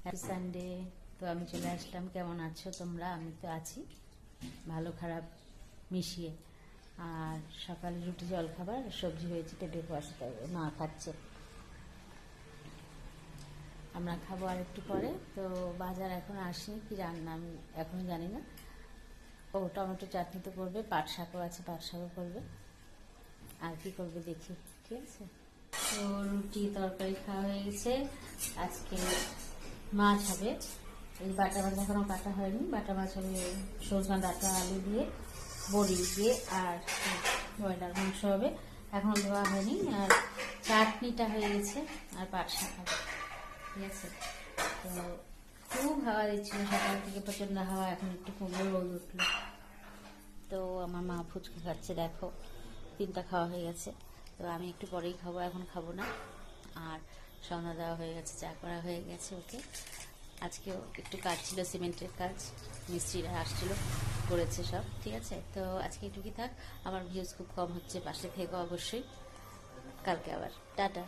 Happy Sunday. তো আমি চলে আসলাম। কেমন আছো তোমরা? আমি তো আছি ভালো খারাপ মিশিয়ে। আর সকালে রুটি জল খাবার সবজি হয়েছে, পেটে বসতে মা খাচ্ছে, আমরা খাবো আর একটু পরে। তো বাজার এখন আসেনি, কি রান্না আমি এখনো জানি না। ও টমেটো চাটনি তো করবে, পাট শাকও আছে, পাট শাকও করবে, আর কি করবে দেখি। ঠিক আছে, তো রুটি তরকারি খাওয়া হয়ে গেছে। আজকে মাছ হবে, এই বাটা মাছ এখনো কাটা হয়নি। বাটা মাছ হবে সজনা ডাঁটা আলু দিয়ে, বড়ি দিয়ে, আর ব্রয়লার মাংস হবে, এখনো ধোয়া হয়নি। আর চাটনিটা হয়ে গেছে, আর পাট শাক হবে। ঠিক আছে, তো খুব হাওয়া দিচ্ছিল সকাল থেকে, প্রচণ্ড হাওয়া। এখন একটু কমলো, রোদ উঠলো। তো আমার মা ফুচকা খাচ্ছে, দেখো 3টা খাওয়া হয়ে গেছে। তো আমি একটু পরেই খাবো, এখন খাবো না। আর সন্ধ্যা দেওয়া হয়ে গেছে, চা করা হয়ে গেছে ওকে। আজকেও একটু কাজ ছিল, সিমেন্টের কাজ, মিস্ত্রিরা আসছিল, করেছে সব। ঠিক আছে, তো আজকে একটু কি থাক। আমার ভিউজ খুব কম হচ্ছে, পাশে থেকে অবশ্যই। কালকে আবার টাটা।